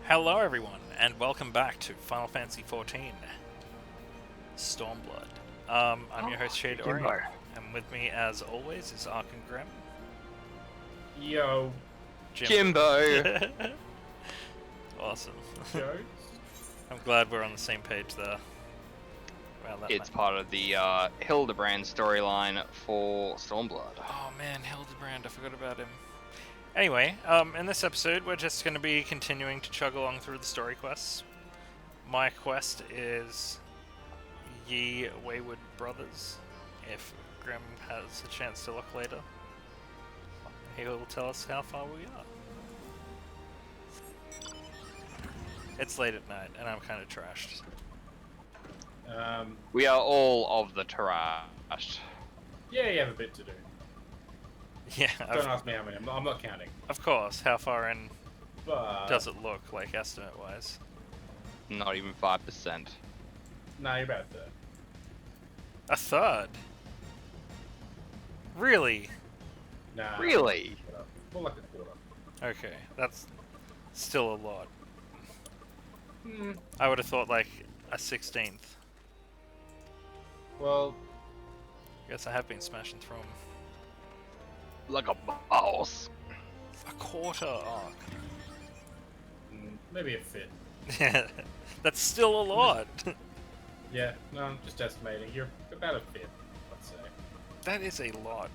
Hello everyone, and welcome back to Final Fantasy XIV Stormblood. I'm your host Shade Ori, and with me as always is Ark and Grim. Yo. Jimbo! Awesome. Joe? I'm glad we're on the same page there. Wow, It's part of the Hildebrand storyline for Stormblood. Oh man, Hildebrand, I forgot about him. Anyway, in this episode we're just going to be continuing to chug along through the story quests. My quest is Ye Wayward Brothers. If Grim has a chance to look later, he will tell us how far we are. It's late at night and I'm kind of trashed. We are all of the trash. Yeah, you have a bit to do. Yeah, Don't ask me how many. I'm not counting. of course. How far in But does it look, like, estimate-wise? Not even 5%. nah, you're about there. A third? Really? Nah. Really? More like a quarter. Okay, that's still a lot. Hmm. I would have thought like a 16th. Well, Guess I have been smashing through them. Like a boss. A quarter arc. maybe a fifth. Yeah, that's still a lot. Yeah, no, I'm just estimating. You're about a fifth, I'd say. That is a lot.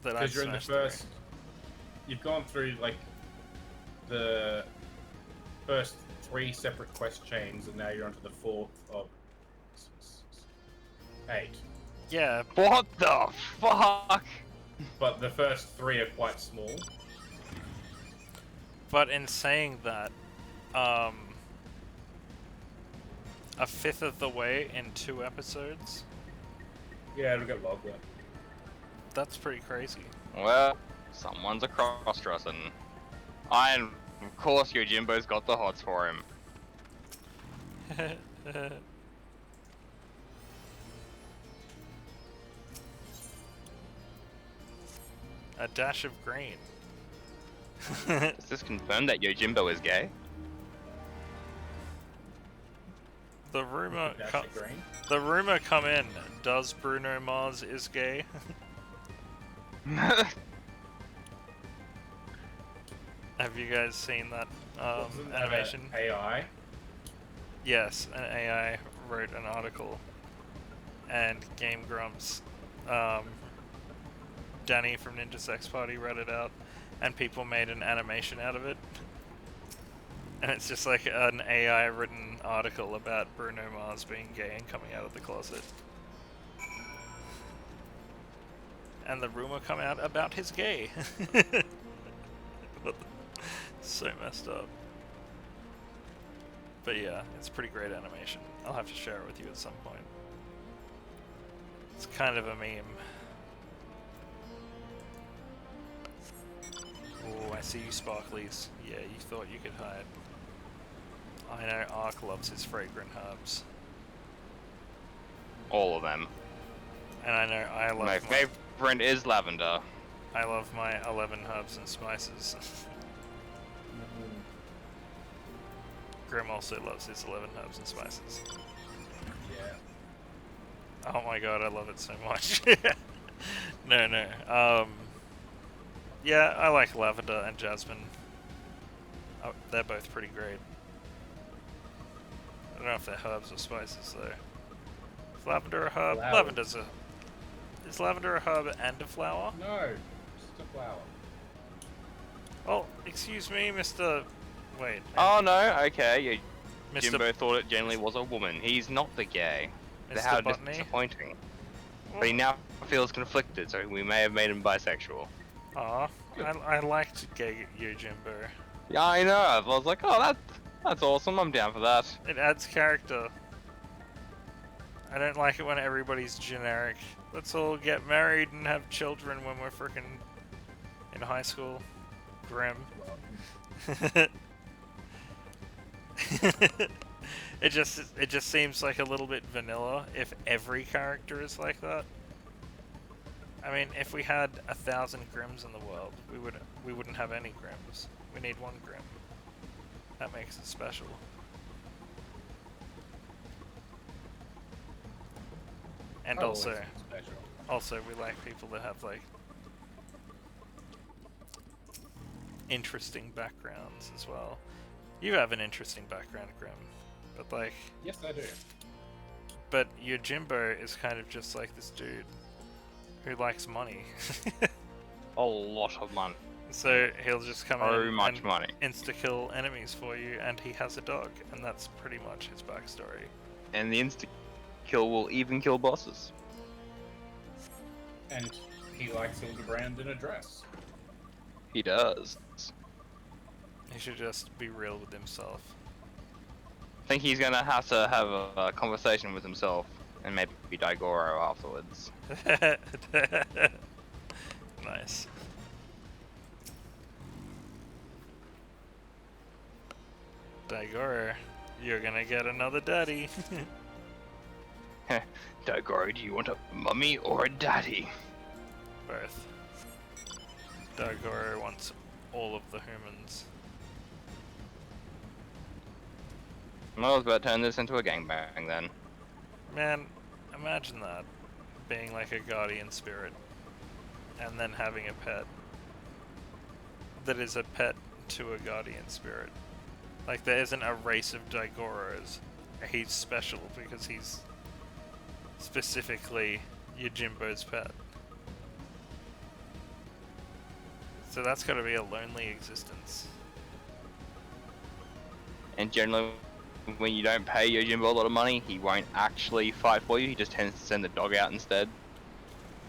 That I Because you're in the first. You've gone through like the first 3 separate quest chains, and now you're onto the 4th of 8. Yeah, What the fuck? But the first 3 are quite small. but in saying that, a fifth of the way in 2 episodes. Yeah, it'll get longer. That's pretty crazy. Well, someone's a cross-dressing. And of course your Jimbo's got the hots for him. A dash of green. Does this confirm that Yojimbo is gay? The rumor, Dash of green. the rumor come in. Does Bruno Mars is gay? Have you guys seen that Wasn't that animation? a AI. Yes, an AI wrote an article, and Game Grumps, Danny from Ninja Sex Party read it out, and people made an animation out of it. And it's just like an AI written article about Bruno Mars being gay and coming out of the closet. And the rumor come out about his gay. So messed up. But yeah, it's pretty great animation. I'll have to share it with you at some point. It's kind of a meme. Oh, I see you sparklies. Yeah, you thought you could hide. I know Ark loves his fragrant herbs. All of them. And I know I love My favorite is lavender. I love my 11 herbs and spices. Grim also loves his 11 herbs and spices. Yeah. Oh my god, I love it so much. No. Yeah, I like lavender and jasmine. Oh, they're both pretty great. I don't know if they're herbs or spices though. Is lavender a herb? Flowers. Is lavender a herb and a flower? No, just a flower. Oh, excuse me, Mr. Wait. Oh no, okay. Mr. Jimbo thought it generally was a woman. He's not the gay. Mr. How Botany? disappointing. But he now feels conflicted, so we may have made him bisexual. Aw, I liked gay Yojimbo. Yeah, I know. I was like, oh, that's awesome. I'm down for that. It adds character. I don't like it when everybody's generic. Let's all get married and have children when we're freaking in high school. Grim. It just seems like a little bit vanilla if every character is like that. I mean, if we had 1,000 Grims in the world, we wouldn't have any Grims. We need one Grim. That makes it special. And Always also, special. we like people that have like interesting backgrounds as well. You have an interesting background, Grim, but like, Yes, I do. but your Jimbo is kind of just like this dude who likes money. A lot of money. So he'll just come So in much and money. insta-kill enemies for you, and he has a dog, and that's pretty much his backstory. And the insta kill will even kill bosses. And he likes Hildebrand in a dress. He does. He should just be real with himself. I think he's gonna have to have a conversation with himself and maybe Daigoro afterwards. Nice. Daigoro, you're gonna get another daddy. Daigoro, do you want a mummy or a daddy? Both. Daigoro wants all of the humans. I was about to turn this into a gangbang then. Man, imagine that. Being like a guardian spirit. And then having a pet. That is a pet to a guardian spirit. Like, there isn't a race of Daigoros. He's special because he's specifically Yojimbo's pet. So that's gotta be a lonely existence. And generally, when you don't pay Yojimbo a lot of money, he won't actually fight for you. He just tends to send the dog out instead.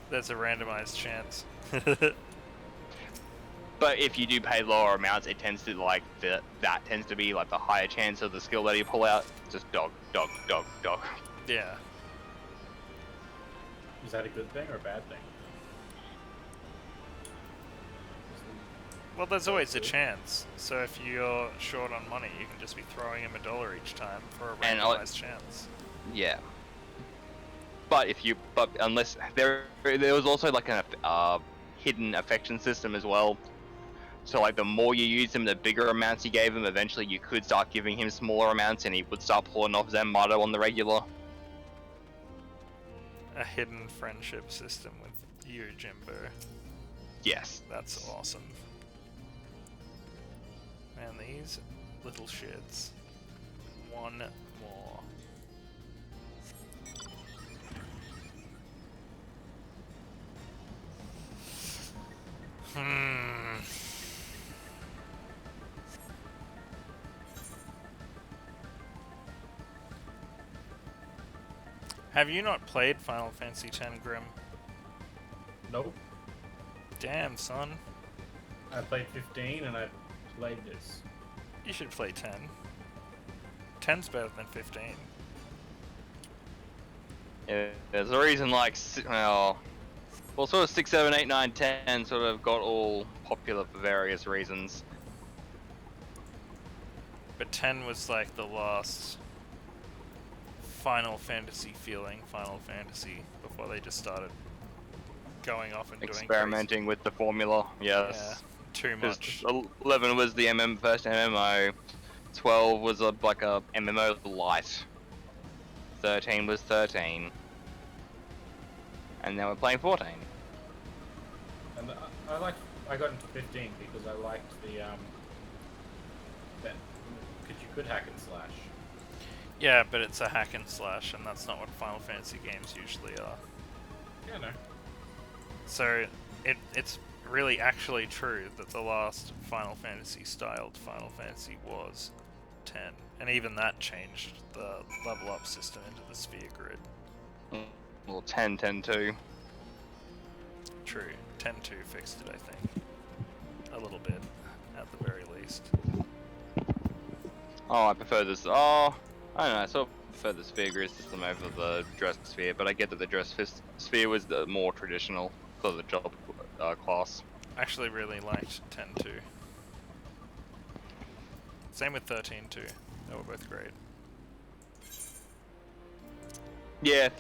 There's a randomized chance. But if you do pay lower amounts, it tends to like that tends to be like the higher chance of the skill that you pull out. Just dog, dog, dog, dog. Yeah. Is that a good thing or a bad thing? Well, there's always a chance. So if you're short on money, you can just be throwing him $1 each time for a And randomized chance. Yeah. But unless there was also like a hidden affection system as well. So like the more you use him, the bigger amounts you gave him. Eventually, you could start giving him smaller amounts, and he would start pulling off Zenmato on the regular. A hidden friendship system with Yojimbo. Yes. That's awesome. Man, these little shits. One more. Have you not played Final Fantasy X, Grim? Nope. Damn, son. I played 15 and I played this. You should play 10. 10's better than 15. Yeah, there's a reason like sort of 6, 7, 8, 9, 10 sort of got all popular for various reasons. But 10 was like the last Final Fantasy feeling Final Fantasy before they just started going off and doing Experimenting with the formula, yes. Yeah, too much. 11 was the first MMO, 12 was like a MMO light, 13 was 13, and now we're playing 14. And I got into 15 because I liked the that because you could hack and slash. Yeah, but it's a hack and slash, and that's not what Final Fantasy games usually are. Yeah, no. So it's really actually true that the last Final Fantasy styled Final Fantasy was 10, and even that changed the level up system into the sphere grid. Well, 10, 10, 2. True, 10.2 fixed it, I think. A little bit, at the very least. Oh, I prefer this. Oh, I don't know. I sort of prefer the sphere grid system over the dress sphere, but I get that the dress sphere was the more traditional for the job class. I actually really liked 10.2. Same with 13.2. They were both great. Yeah,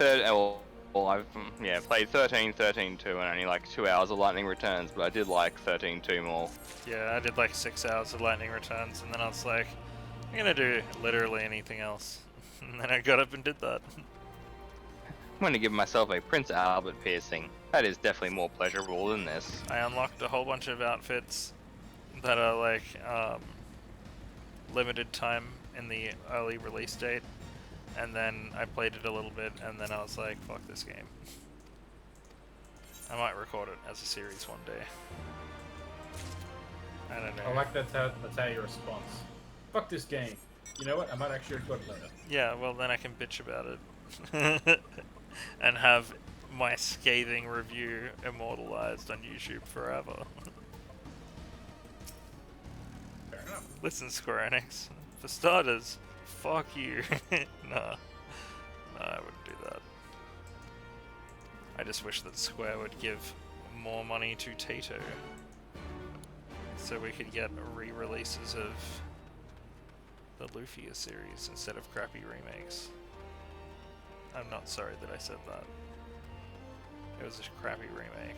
I've played 13, 13.2 and only like 2 hours of lightning returns, but I did like 13.2 more. Yeah, I did like 6 hours of lightning returns, and then I was like, I'm gonna do literally anything else. And then I got up and did that. I'm gonna give myself a Prince Albert piercing. That is definitely more pleasurable than this. I unlocked a whole bunch of outfits that are like limited time in the early release date, and then I played it a little bit, and then I was like, fuck this game. I might record it as a series one day. I don't know. I like that's how your response. Fuck this game. You know what? I might actually record it later. Yeah, well then I can bitch about it. And have my scathing review immortalized on YouTube forever. Fair enough. Listen, Square Enix, for starters, fuck you. Nah, I wouldn't do that. I just wish that Square would give more money to Taito, so we could get re-releases of the Lufia series instead of crappy remakes. I'm not sorry that I said that. It was a crappy remake.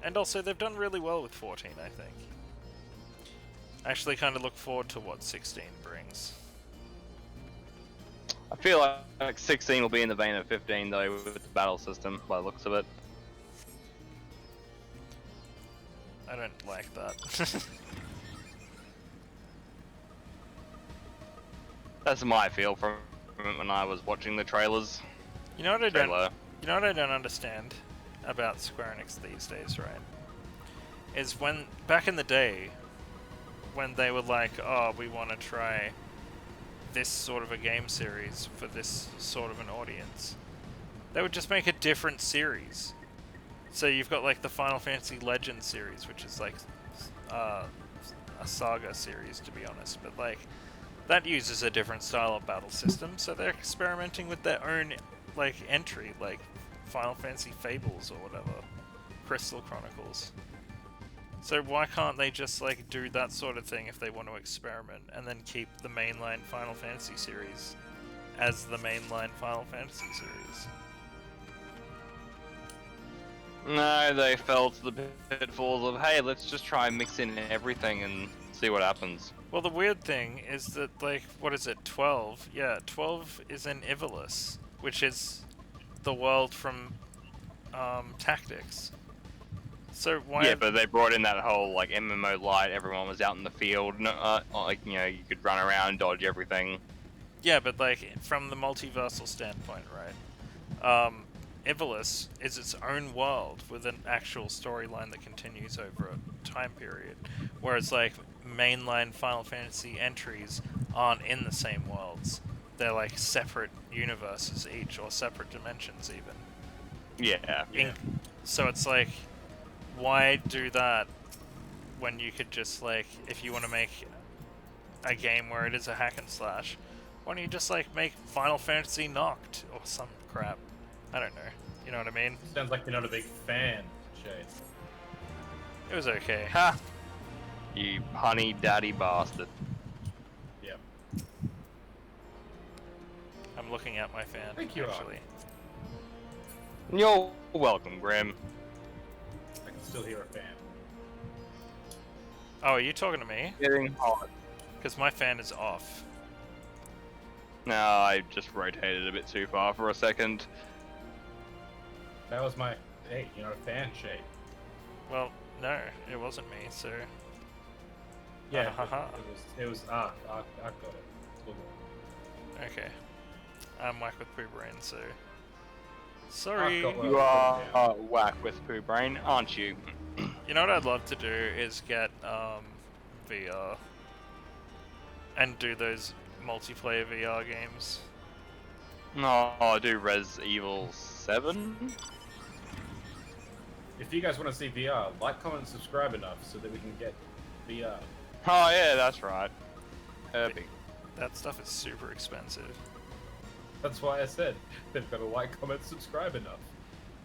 And also, they've done really well with 14, I think. I actually kind of look forward to what 16 brings. I feel like 16 will be in the vein of 15 though, with the battle system, by the looks of it. I don't like that. That's my feel from when I was watching the trailers. You know what I don't? Trailer. You know what I don't understand about Square Enix these days, right? Is when back in the day, when they were like, "Oh, we want to try this sort of a game series for this sort of an audience," they would just make a different series. So you've got like the Final Fantasy Legends series, which is like a saga series, to be honest, but like that uses a different style of battle system. So they're experimenting with their own like entry, like Final Fantasy Fables or whatever, Crystal Chronicles. So why can't they just like do that sort of thing if they want to experiment, and then keep the mainline Final Fantasy series as the mainline Final Fantasy series? No, they fell to the pitfalls of, hey, let's just try and mix in everything and see what happens. Well, the weird thing is that, like, what is it, 12? Yeah, 12 is in Ivalice, which is the world from Tactics. So why? Yeah, but they brought in that whole like MMO light. Everyone was out in the field, like you could run around, dodge everything. Yeah, but like from the multiversal standpoint, right? Ivalice is its own world with an actual storyline that continues over a time period, whereas like mainline Final Fantasy entries aren't in the same worlds. They're like separate universes each, or separate dimensions even. Yeah. So it's like, why do that when you could just like, if you want to make a game where it is a hack and slash, why don't you just like make Final Fantasy Noct or some crap? I don't know. You know what I mean? Sounds like you're not a big fan, Shay. It was okay. Ha! You honey daddy bastard. Yep. I'm looking at my fan. Thank you, actually. You're welcome, Grim. I can still hear a fan. Oh, are you talking to me? Getting hot. Because my fan is off. No, I just rotated a bit too far for a second. That was my. Hey, you're not a fan, Shay. Well, no, it wasn't me, so... Yeah, haha. it was Ark got it. It's all good. Okay. I'm whack with poo brain, so... Sorry! Ark got You are whack with poo brain, aren't you? You know what I'd love to do is get VR and do those multiplayer VR games. No, I do Res Evil 7. If you guys want to see VR, like, comment, and subscribe enough so that we can get VR. Oh yeah, that's right. Epic. That stuff is super expensive. That's why I said they've got to like, comment, subscribe enough.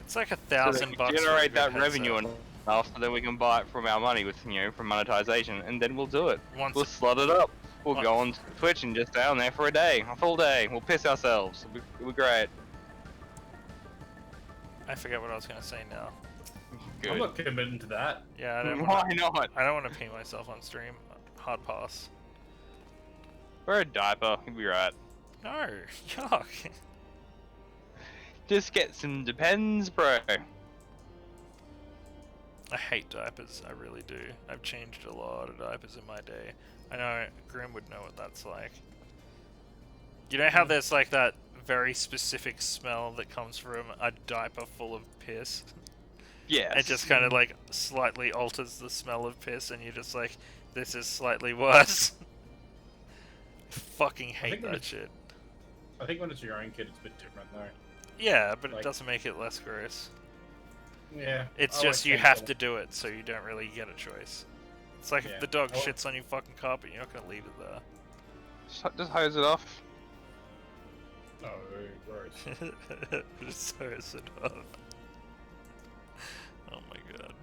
It's like So $1,000 they can bucks. generate for a good that revenue headset. enough, so then we can buy it from our money with from monetization, and then we'll do it. Once We'll slut it up. We'll Once- go on Twitch and just stay on there for a full day. We'll piss ourselves. It'll be great. I forget what I was gonna say now. I'm Good. not committing to that. Yeah, I don't Why wanna, not? I don't want to pee myself on stream. hard pass. Wear a diaper, you'll be right. No, yuck. Just get some Depends, bro. I hate diapers, I really do. I've changed a lot of diapers in my day. I know Grim would know what that's like. You know how there's like that very specific smell that comes from a diaper full of piss? Yes. It just kind of like slightly alters the smell of piss, and you're just like, this is slightly worse. Fucking hate that shit. I think when it's your own kid, it's a bit different though. Yeah, but Like- it doesn't make it less gross. Yeah. It's I just always you think have that- to do it, so you don't really get a choice. It's like Yeah. if the dog Oh. shits on your fucking carpet, you're not gonna leave it there. Just hose it off. No, gross. Just so it's off. Oh my god.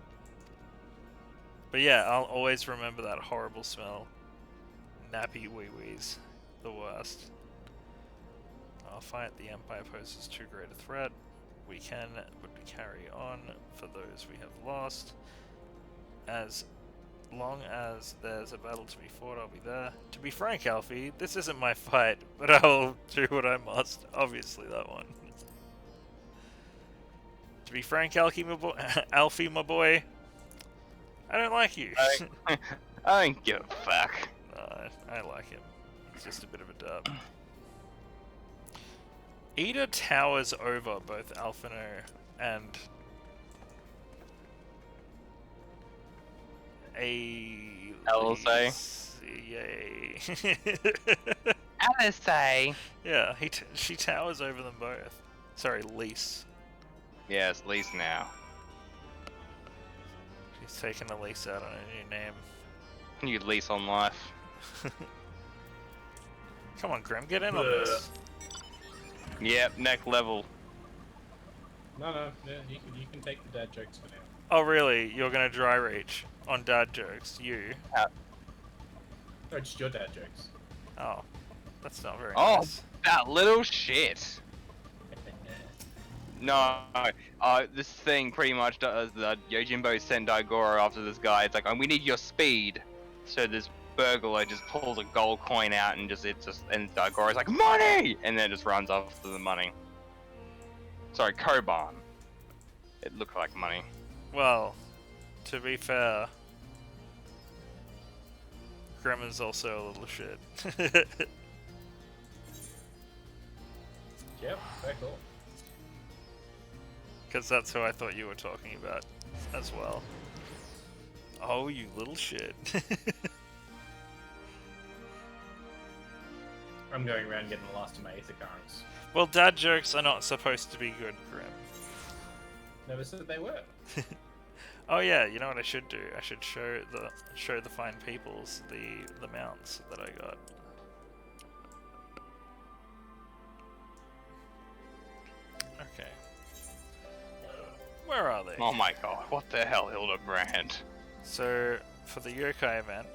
But yeah, I'll always remember that horrible smell. Nappy wee-wees. The worst. Our fight the Empire poses too great a threat. We can, but we carry on for those we have lost. As long as there's a battle to be fought, I'll be there. To be frank, Alfie, this isn't my fight, but I'll do what I must. Obviously, that one. To be frank, Alfie, my boy, I don't like you. I don't give a fuck. I like him. He's just a bit of a dub. Ida towers over both Alphino and LSA. Yay. LSA. Yeah, she towers over them both. Sorry, lease. Yes, lease now. She's taking a lease out on a new name. You lease on life. Come on, Grim, get in on this. Yep, next level. No, yeah, you can take the dad jokes for now. Oh, really? You're gonna dry reach on dad jokes? You? No, just your dad jokes. Oh, that's not very Oh, nice. that little shit. No, this thing pretty much does the Yojimbo sent Daigoro after this guy. It's like, oh, we need your speed. So this burglar just pulls a gold coin out and and Daigoro's like, money! And then just runs after the money. Sorry, Koban. It looked like money. Well, to be fair, Grim is also a little shit. Yep, very cool. Because that's who I thought you were talking about as well. Oh, you little shit. I'm going around getting the last of my ether currents. Well, dad jokes are not supposed to be good, Grim. Never said they were. Oh yeah, you know what I should do? I should show the fine peoples the mounts that I got. Okay. Where are they? Oh my god, what the hell, Hildebrand? So for the yokai event,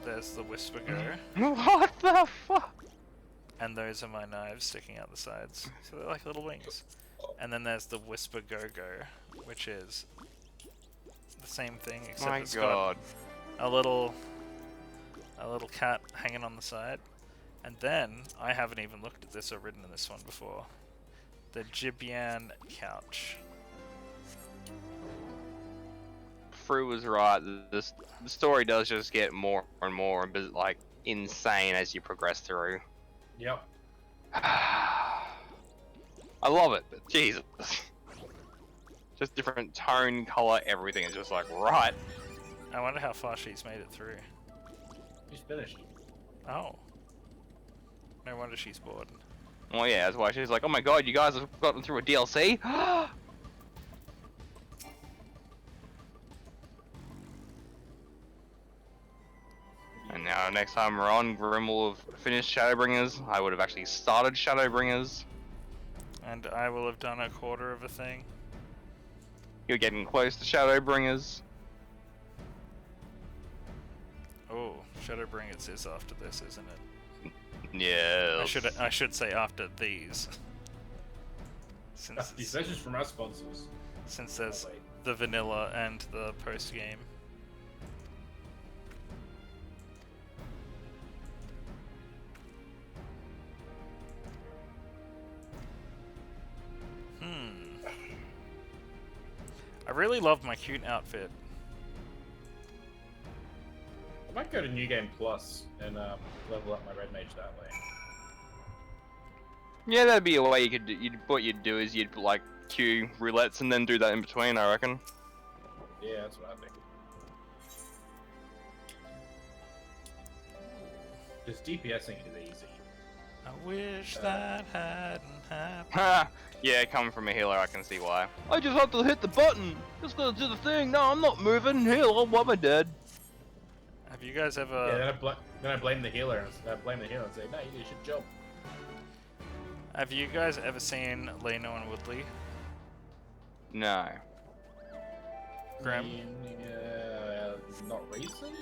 there's the Whisper Go, What the fuck? and those are my knives sticking out the sides. So they're like little wings. And then there's the Whisper Go Go, which is the same thing except My it's god. got a little cat hanging on the side. And then I haven't even looked at this or ridden in this one before. The Jibian couch. Fru was right. The story does just get more and more like insane as you progress through. Yep. I love it, but Jesus. Just different tone, color, everything is just like right. I wonder how far she's made it through. She's finished. Oh. No wonder she's bored. Well, yeah, that's why she's like, oh my god, you guys have gotten through a DLC? And now, next time we're on, Grim will have finished Shadowbringers. I would have actually started Shadowbringers. And I will have done a quarter of a thing. You're getting close to Shadowbringers. Oh, Shadowbringers is after this, isn't it? Yeah. I should say after these. Since These messages from our sponsors. there's Oh, wait. the vanilla and the post game. I really love my cute outfit. I might go to New Game Plus and level up my red mage that way. Yeah, that'd be a way you could do. What you'd do is you'd like queue roulettes and then do that in between, I reckon. Yeah, that's what I think. Just DPSing is easy. I wish that hadn't happened. Ha! Yeah, coming from a healer, I can see why. I just have to hit the button. Just gotta do the thing. No, I'm not moving. Heal. I'm dead. Have you guys ever? Yeah, then I blame the healer. And say, no, you should jump. Have you guys ever seen Leno and Woodley? No. Graham? Not recently?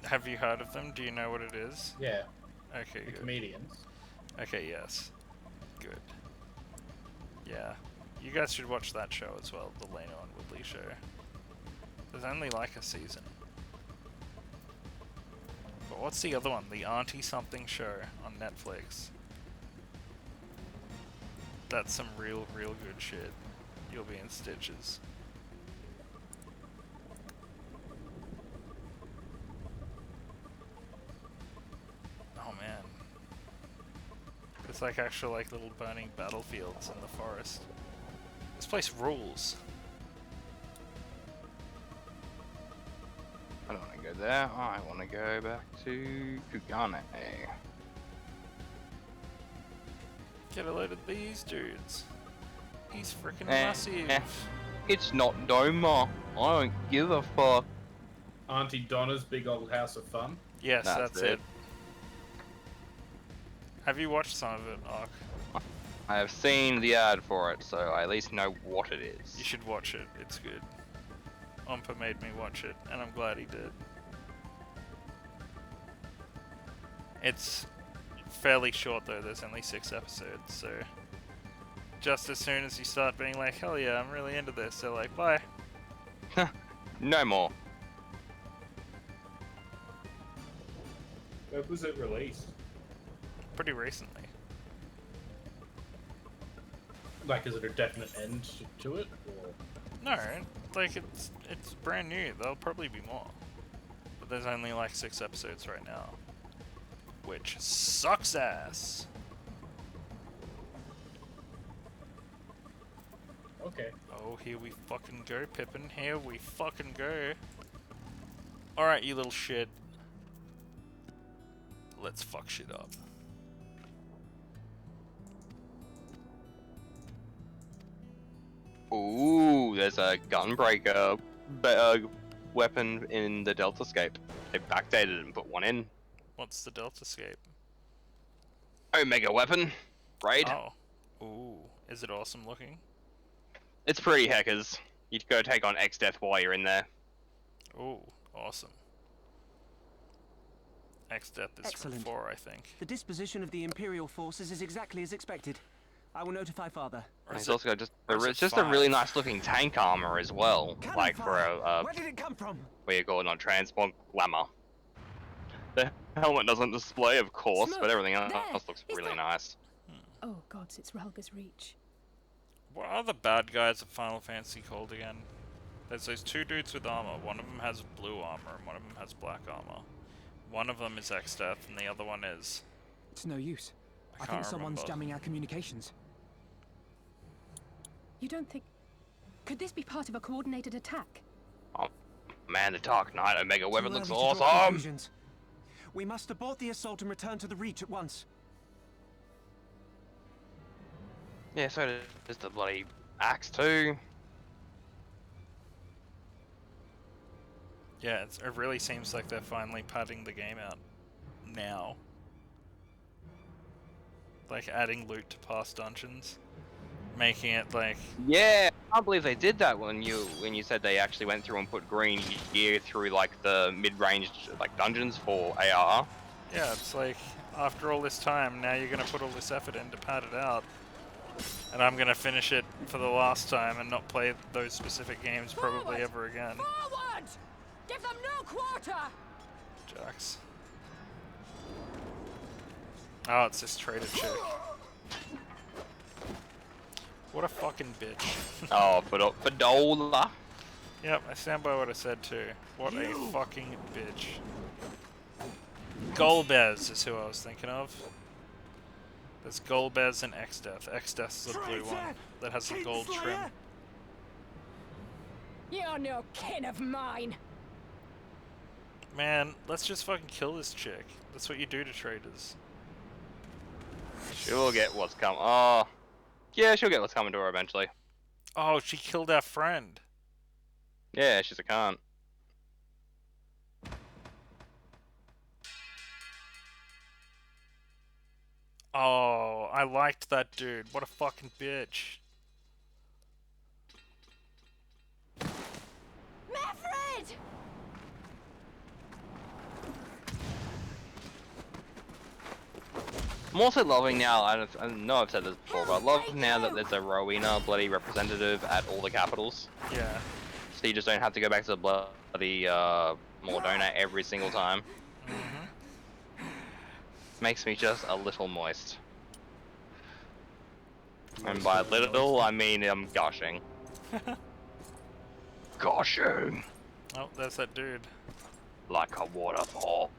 Have you heard of them? Do you know what it is? Yeah, Okay, the good. comedians. Okay, yes. Good. Yeah. You guys should watch that show as well, the Leno and Woodley show. There's only like a season. But what's the other one? The Auntie Something show on Netflix. That's some real good shit. You'll be in stitches. Oh man. It's like actual like little burning battlefields in the forest. This place rules. I don't want to go there. I want to go back to Kugane. Get a load of these dudes. He's freaking Eh, massive. eh. It's not Doma. I don't give a fuck. Auntie Donna's Big Old House of Fun. Yes, That's that's it. it. Have you watched some of it, Ark? I have seen the ad for it, so I at least know what it is. You should watch it. It's good. Ompa made me watch it, and I'm glad he did. It's fairly short though, there's only 6 episodes, so just as soon as you start being like, hell yeah, I'm really into this, they're like, bye. No more. Where was it released? Pretty recently. Like, is it a definite end to it? Or? No, like it's brand new, there'll probably be more. But there's only like 6 episodes right now. Which sucks ass. Okay. Oh, here we fucking go, Pippin. Here we fucking go. Alright, you little shit. Let's fuck shit up. Ooh, there's a gunbreaker weapon in the Deltascape. They backdated it and put one in. What's the Deltascape? Omega weapon, raid. Oh. Ooh. Is it awesome looking? It's pretty hackers. You'd go take on X-Death while you're in there. Ooh, awesome. X-Death is Excellent. from 4, I think. The disposition of the Imperial forces is exactly as expected. I will notify Father. Or It's is it- also got just or is it it's just a really 5? nice looking tank armor as well. Cannon Like for fire! a Where did it come from? vehicle, not transport glamour. The helmet doesn't display, of course, Smoke! but everything else There! looks Is really that- nice. Oh gods, it's Ralga's reach. What are the bad guys of Final Fantasy called again? There's those 2 dudes with armor. One of them has blue armor and one of them has black armor. One of them is X-Death and the other one is... It's no use. I I think can't someone's remember. jamming our communications. You don't think... Could this be part of a coordinated attack? Oh man, the Dark Knight Omega weapon Too looks early to draw awesome! conclusions. We must abort the assault and return to the Reach at once. Yeah, so does the bloody axe too. Yeah, it really seems like they're finally padding the game out. Now. Like adding loot to past dungeons. Making it like... Yeah, I can't believe they did that when you said they actually went through and put green gear through like the mid-range like dungeons for AR. Yeah, it's like, after all this time, now you're gonna put all this effort in to pad it out. And I'm gonna finish it for the last time and not play those specific games probably Forward! ever again. Forward! Give them no quarter! Jax. Oh, it's this traitor chick. What a fucking bitch. Oh, Fadola. Yep, I stand by what I said too. What a fucking bitch. Golbez is who I was thinking of. There's Golbez and X-Death. X-Death's the blue one that has the gold trim. You're no kin of mine. Man, let's just fucking kill this chick. That's what you do to traitors. She'll get what's coming. Oh, yeah, she'll get what's coming to her eventually. Oh, she killed our friend. Yeah, she's a cunt. Oh, I liked that dude. What a fucking bitch. Mavrid! I'm also loving now, I know I've said this before, but I love now that there's a Rowena bloody representative at all the capitals. Yeah. So you just don't have to go back to the bloody Mordona every single time. Makes me just a little moist. And by little, I mean I'm gushing. Gushing! Oh, there's that dude. Like a waterfall.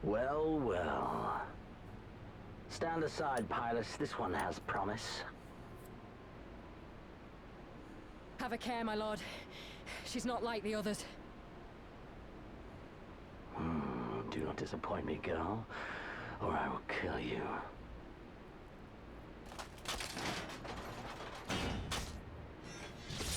Well, well. Stand aside, pilots. This one has promise. Have a care, my lord. She's not like the others. Do not disappoint me, girl, or I will kill you.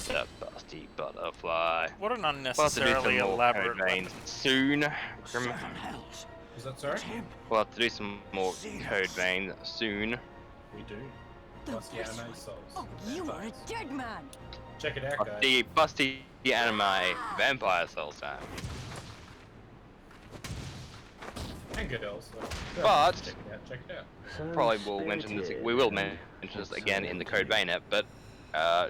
That busty butterfly. What an About to do unnecessarily some more elaborate code veins weapon. soon. Seven hells. Is that sorry? We'll have to do some more code veins soon. We do. Plus the anime souls. Oh, you are a dead man. Check it out, guys. The busty anime vampire souls time. And good else. So. But- check it out. Check it out. So Probably will mention this. We will mention this So again in the code spirited. vein app, but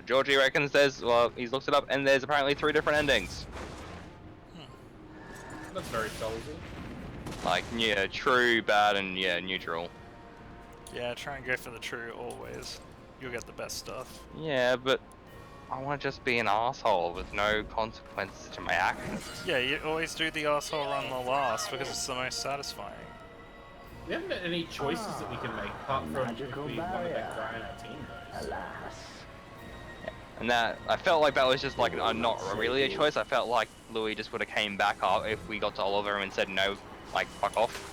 Georgie reckons there's. Well, he's looked it up, and there's apparently 3 different endings. That's very soulsy. Like, yeah, true, bad, and yeah, neutral. Yeah, try and go for the true always. You'll get the best stuff. Yeah, but I want to just be an asshole with no consequences to my actions. Yeah, you always do the asshole run the last because it's the most satisfying. We haven't got any choices that we can make apart from if Magical we want to barrier. make Brian our team goes. Alas. And that, I felt like that was just like not really a choice. I felt like Louis just would have came back up if we got to Oliver and said no, like fuck off.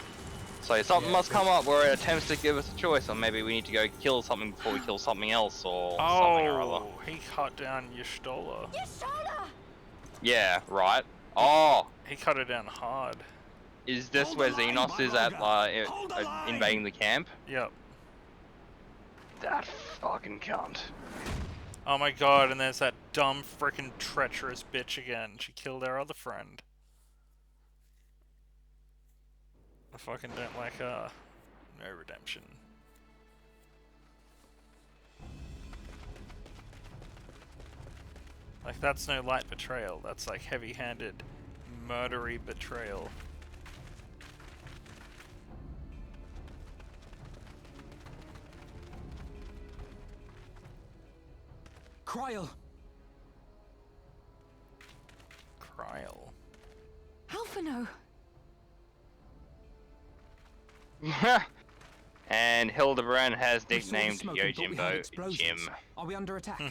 So something must come up where it attempts to give us a choice, or maybe we need to go kill something before we kill something else, or something or other. Oh, he cut down Y'shtola. Yashola! Yeah, right. Oh, He cut her down hard. is this Hold where the line, Xenos is my at, lord. Hold the line. invading the camp? Yep. That fucking cunt. Oh my god, and there's that dumb frickin' treacherous bitch again. She killed our other friend. I fucking don't like her. No redemption. Like, that's no light betrayal. That's like heavy-handed, murdery betrayal. Kryl! Kryl. Alphino! And Hildebrand has We saw the nicknamed smoke and thought we heard Yojimbo explosions. Jim. Are we under attack?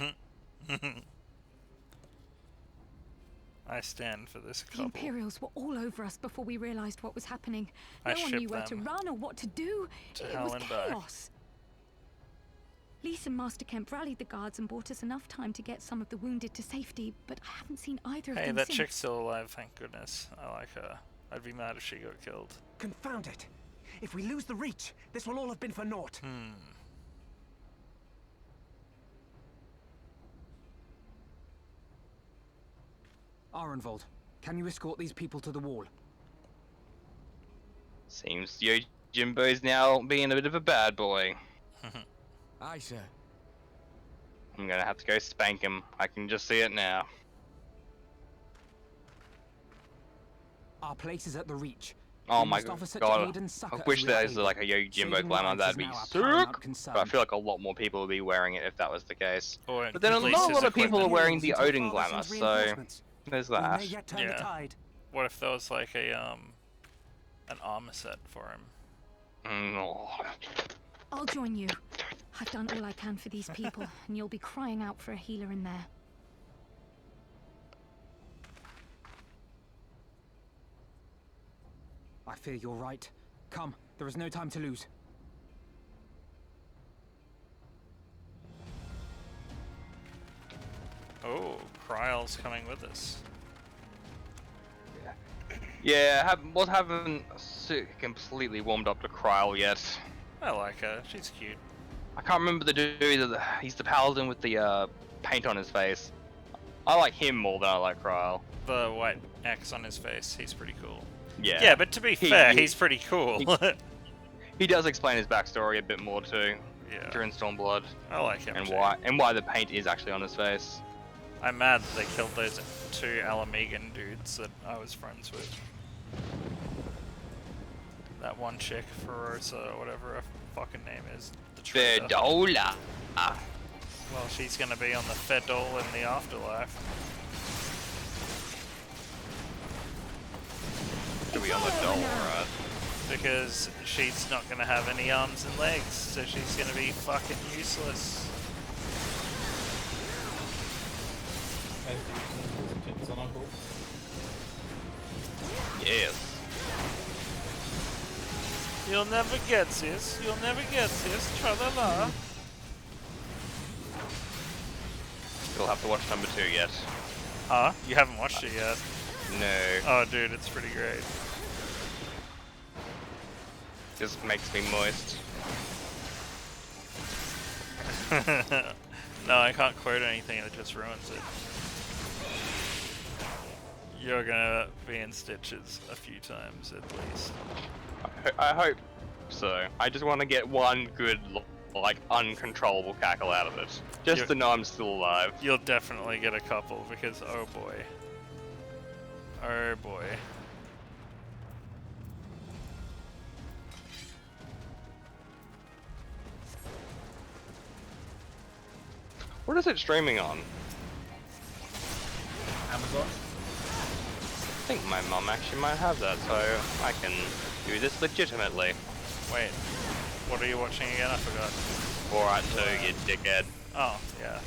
I stand for this The couple. Imperials were all over us before we realized what was happening. I No one ship knew where to them run or what to do. to It hell was and back. chaos. Lise and Master Kemp rallied the guards and bought us enough time to get some of the wounded to safety, but I haven't seen either of Hey, them that since. chick's still alive, thank goodness. I like her. I'd be mad if she got killed. Confound it! If we lose the reach, this will all have been for naught. Arenvold, can you escort these people to the wall? Seems Yojimbo's now being a bit of a bad boy. Aye, sir. I'm gonna have to go spank him. I can just see it now. Our place is at the reach. Oh We my must offer such god. aid and succor I as wish we are there was able. like a Yojimbo Saving glamour, lives that'd is be now our sick. paramount But I concern. feel like a lot more people would be wearing it if that was the case. Or But then at not least a his lot of people are equipment. wearing the Until Odin father glamour, sends so reinforcements. there's We may that. yet turn the Yeah. tide. What if there was like a an armor set for him? Oh. I'll join you. I've done all I can for these people, and you'll be crying out for a healer in there. I fear you're right. Come, there is no time to lose. Oh, Kryle's coming with us. Yeah, haven't completely warmed up to Kryle yet. I like her. She's cute. I can't remember the dude. He's the paladin with the paint on his face. I like him more than I like Kryle. The white X on his face. He's pretty cool. Yeah. Yeah, but to be fair, he- he's pretty cool. He does explain his backstory a bit more too Yeah, during Stormblood, I like him and too. why the paint is actually on his face. I'm mad that they killed those two Alamegan dudes that I was friends with. That one chick, Ferosa, or whatever her fucking name is. The traitor. Fedola. Well, she's gonna be on the Fedol in the afterlife. To be on the doll, right? Because she's not gonna have any arms and legs, so she's gonna be fucking useless. Tits on Uncle. Yes. You'll never get this. You'll never get this. Tra-la-la. You'll have to watch number 2 yet. Huh? You haven't watched it yet? No. Oh, dude, it's pretty great. Just makes me moist. No, I can't quote anything, it just ruins it. You're gonna be in stitches a few times at least. I hope so. I just want to get one good, like, uncontrollable cackle out of it. Just to know I'm still alive. You'll definitely get a couple because, oh boy. Oh boy. What is it streaming on? Amazon. I think my mum actually might have that, so I can do this legitimately. Wait, what are you watching again? I forgot. Alright, so you dickhead. Oh, yeah.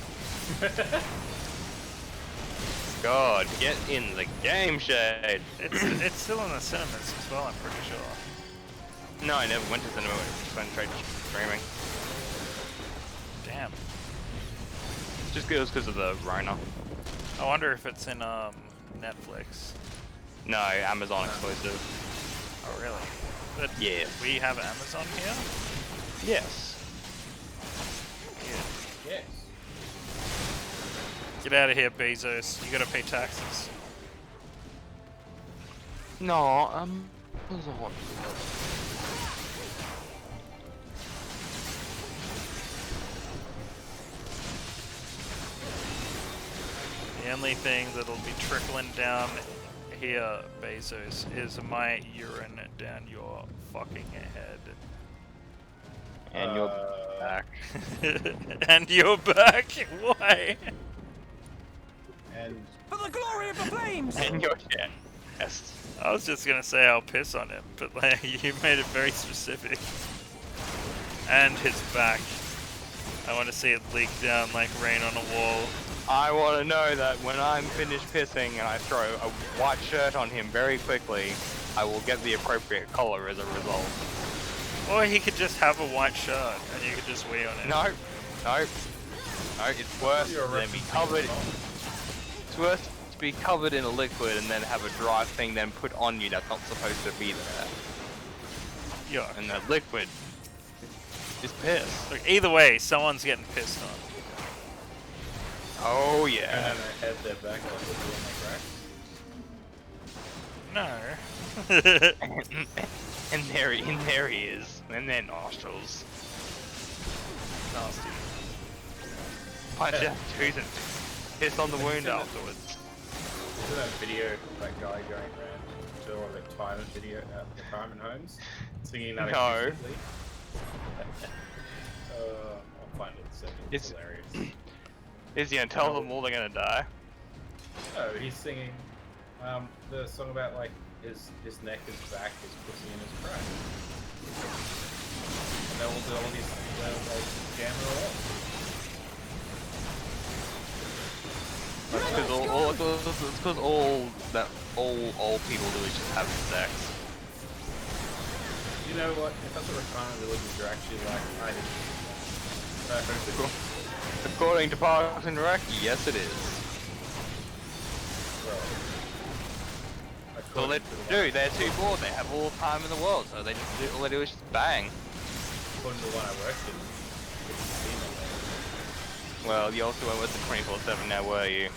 God, get in the game, Shade! It's still in the cinemas as well, I'm pretty sure. No, I never went to cinema, it just went straight to streaming. Damn. Just because of the Rona. I wonder if it's in Netflix. No, Amazon exclusive. Oh, really? But Yeah. we have Amazon here? Yes. Yeah. Yes. Get out of here, Bezos. You gotta pay taxes. No, Amazon. The only thing that'll be trickling down here, Bezos, is my urine down your fucking head. And you're back. And you're back? Why? And For the glory of the flames! And you're dead. Yes. I was just gonna say I'll piss on him, but like, you made it very specific. And his back. I want to see it leak down like rain on a wall. I want to know that when I'm finished pissing and I throw a white shirt on him very quickly, I will get the appropriate color as a result. Or he could just have a white shirt and you could just wee on it. No, no, no, it's worse You're than be referencing covered. it wrong. It's worse to be covered in a liquid and then have a dry thing then put on you that's not supposed to be there. Yeah. And that liquid is piss. Look, either way, someone's getting pissed on. Oh And yeah. then they head their back like the one they cracked. No. And there he is. And their nostrils. Nasty. Punch out tooth and piss on the wound afterwards. Look at that video of that guy going around. to all the retirement homes, singing that No. acoustically. I'll find it. So it's hilarious. Is he gonna tell them all they're gonna die? No, he's singing the song about like his neck, his back, his pussy, and his crack. And they'll do all these like jamming along. It's because all old people do is just have sex. You know what? If that's what retirement villages are actually like, I didn't. According to Parks and Rec, yes it is. Well, they do. They're too bored. They have all the time in the world, so they just do, all they do is just bang. According to the one I worked in, Well, you also went with the 24/7 now, were you?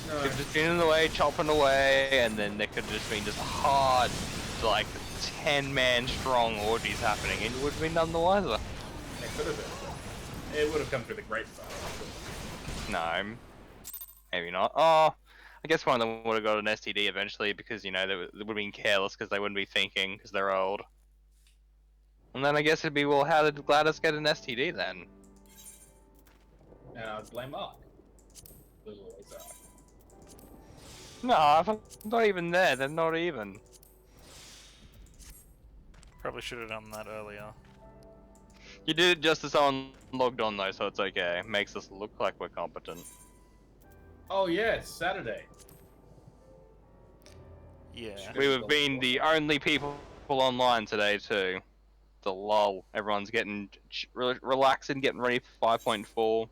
no, Could have just been in the way, chopping away, and then there could have just been just hard, like 10-man strong orgies happening, and you would have been none the wiser. it could have been. It would have come through the grapevine. No, maybe not. Oh, I guess one of them would have got an STD eventually because, you know, they would have been careless because they wouldn't be thinking because they're old. And then I guess it'd be, well, how did Gladys get an STD then? And I'd blame Mark. Those always are. No, I'm not even there. They're not even. Probably should have done that earlier. You did it just as someone logged on though, so it's okay. Makes us look like we're competent. Oh yeah, it's Saturday. Yeah. We've been the only people online today too. The lull. Everyone's getting relaxing, getting ready for 5.4.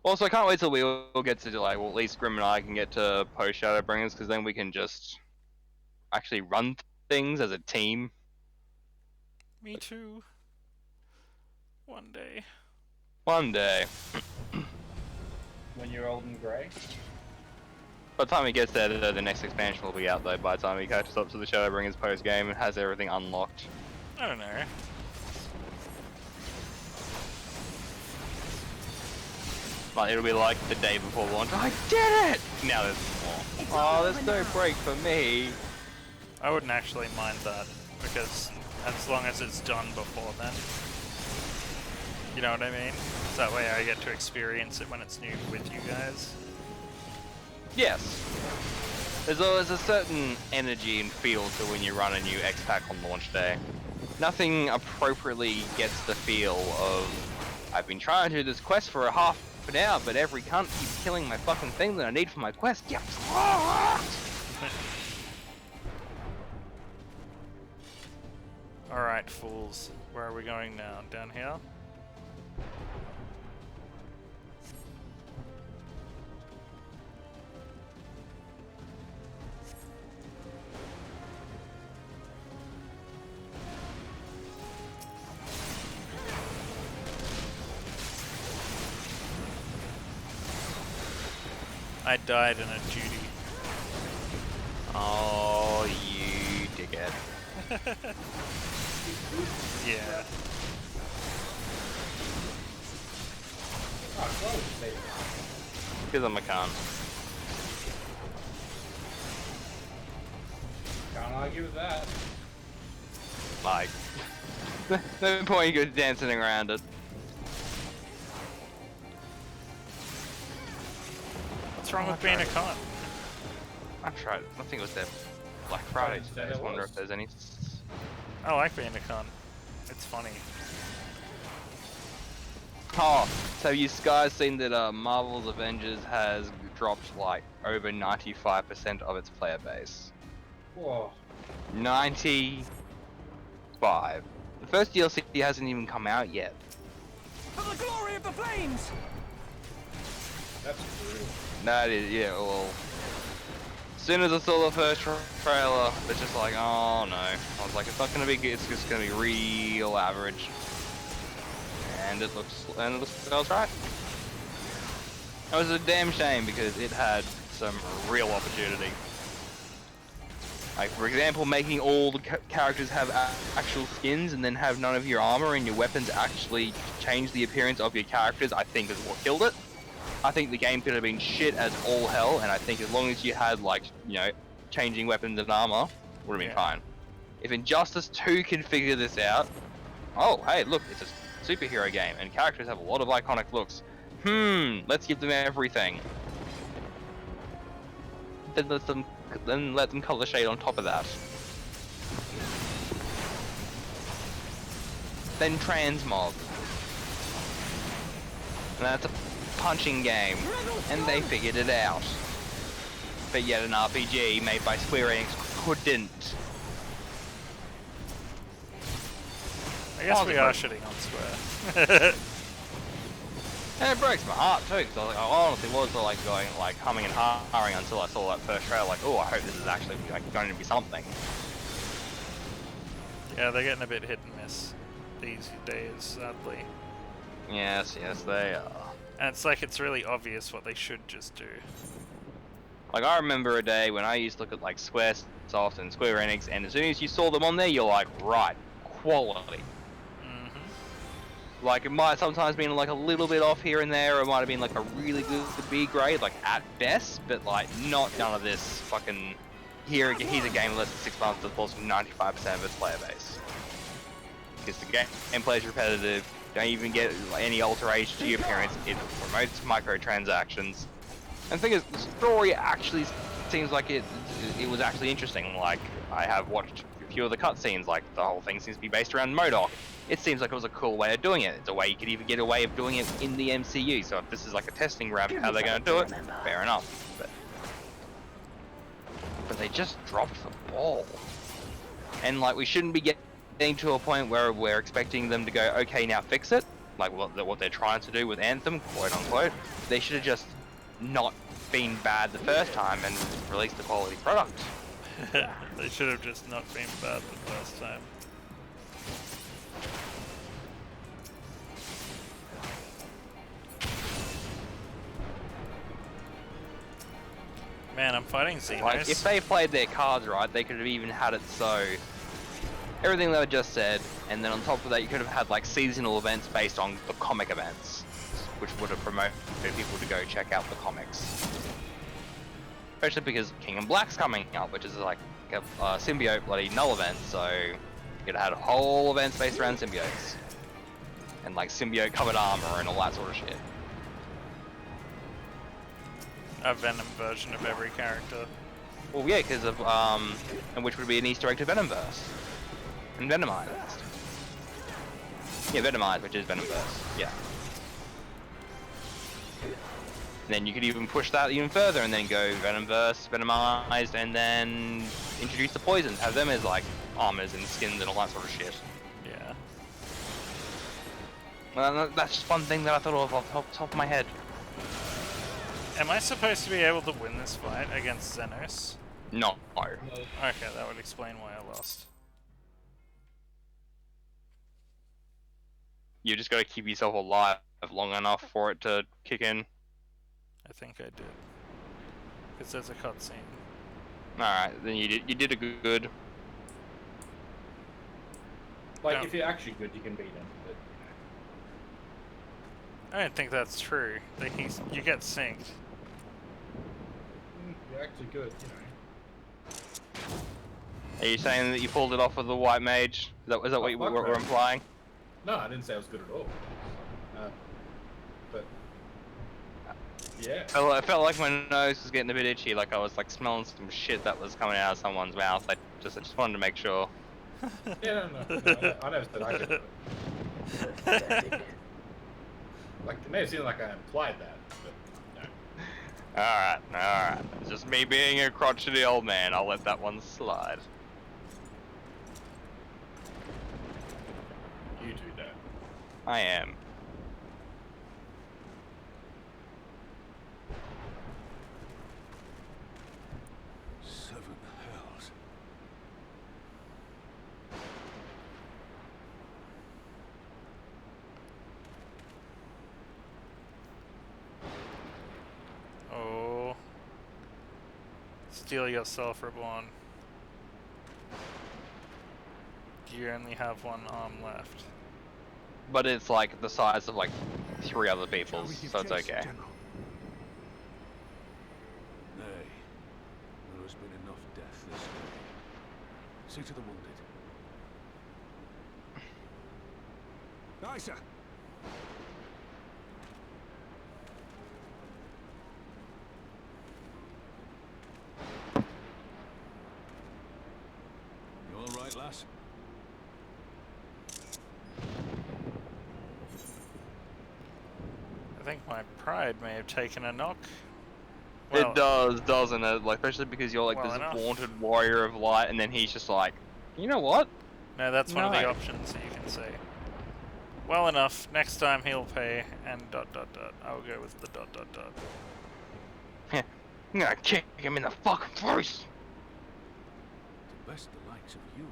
Also, I can't wait till we all get to like, well, at least Grim and I can get to post Shadowbringers, because then we can just actually run things as a team. Me too. One day. One day. When you're old and grey. By the time he gets there, the next expansion will be out though, by the time he catches up to the Shadowbringers post game and has everything unlocked. I don't know. Like, it'll be like the day before launch. I did it! Now there's more. Oh, there's no break for me. I wouldn't actually mind that, because as long as it's done before then. You know what I mean? So that way I get to experience it when it's new with you guys. Yes. There's always a certain energy and feel to when you run a new X-Pack on launch day. Nothing appropriately gets the feel of, I've been trying to do this quest for a half an hour, but every cunt keeps killing my fucking thing that I need for my quest. Yep. Alright, fools. Where are we going now? Down here? I died in a duty. Oh, you dickhead. Yeah. Oh, close, baby. Because I'm a cunt. Can't argue with that. Like, no point you go dancing around it. What's wrong with being a con? I've tried. I think it was that Black Friday today. I just wonder if there's any. I like being a con. It's funny. Oh, so you guys seen that Marvel's Avengers has dropped like over 95% of its player base? Whoa. 95. The first DLC hasn't even come out yet. For the glory of the flames! That's brutal. That is, yeah, well. As soon as I saw the first trailer, it's just like, oh no. I was like, it's not gonna be good, it's just gonna be real average. And it looks, I was right. It was a damn shame because it had some real opportunity. Like, for example, making all the characters have actual skins and then have none of your armor and your weapons actually change the appearance of your characters, I think is what killed it. I think the game could have been shit as all hell, and I think as long as you had, like, you know, changing weapons and armor, would have been fine. If Injustice 2 can figure this out, oh, hey, look, it's a superhero game, and characters have a lot of iconic looks. Let's give them everything. Then let them color shade on top of that. Then transmog. And that's a punching game, and they figured it out. But yet an RPG made by Square Enix couldn't. I guess we are shitting on Square. And it breaks my heart too, because I honestly was like going like humming and hawing until I saw that first trailer. Like, oh, I hope this is actually like going to be something. Yeah, they're getting a bit hit and miss these days, sadly. Yes, they are. And it's like it's really obvious what they should just do. Like, I remember a day when I used to look at like Squaresoft and Square Enix, and as soon as you saw them on there, you're like, right, quality. Like, it might sometimes been like a little bit off here and there, or it might have been like a really good B grade, like at best, but like not none of this fucking, here's a game less than 6 months that pulls 95% of its player base. Because the gameplay is repetitive, don't even get any alteration to your appearance, it promotes microtransactions. And the thing is, the story actually seems like it was actually interesting. Like, I have watched a few of the cutscenes, like the whole thing seems to be based around MODOK. It seems like it was a cool way of doing it. It's a way you could even get a way of doing it in the MCU. So if this is like a testing ground for how they're going to do it, fair enough. But they just dropped the ball. And like, we shouldn't be getting to a point where we're expecting them to go, okay, now fix it. Like what they're trying to do with Anthem, quote unquote. They should have just not been bad the first time and released a quality product. They should have just not been bad the first time. Man, I'm fighting Xenos. Like, if they played their cards right, they could have even had it so everything they just said, and then on top of that, you could have had like seasonal events based on the comic events, which would have promoted people to go check out the comics. Especially because King Black's coming up, which is like a symbiote bloody null event, so you could have had whole events based around symbiotes and like symbiote covered armor and all that sort of shit. A Venom version of every character. Well, yeah, because of and which would be an Easter egg to Venomverse and Venomized. Yeah, Venomized, which is Venomverse. Yeah. And then you could even push that even further, and then go Venomverse, Venomized, and then introduce the poisons. Have them as like armors and skins and all that sort of shit. Yeah. Well, that's just one thing that I thought of off the top of my head. Am I supposed to be able to win this fight against Xenos? No. Okay, that would explain why I lost. You just gotta keep yourself alive long enough for it to kick in. I think I did. Because there's a cutscene. Alright, then you did a good. Like, No. if you're actually good, you can beat him. But, I don't think that's true. You get synced. you're actually good, you know. Are you saying that you pulled it off with the white mage? Is that what you were implying? No, I didn't say I was good at all. But yeah. I felt like my nose was getting a bit itchy, like I was like smelling some shit that was coming out of someone's mouth. I just wanted to make sure. Yeah, no. I never said I could do it. Like, it may have seemed like I implied that, but no. Alright. It's just me being a crotchety old man. I'll let that one slide. You do that. I am. Seven hells. Oh. Steal yourself, Reborn. You only have one arm left. But it's like the size of like 3 other people's, so it's okay. General? has been enough death this way. See to the wounded. Aye, sir. You all right, lass? I think my pride may have taken a knock. It does, doesn't it? Like, especially because you're like well this enough. vaunted warrior of light, and then he's just like, you know what? No, that's one of the No. options that you can say. Well enough. Next time he'll pay, and ... I will go with the ... I'm gonna kick him in the fucking face. To best the likes of you.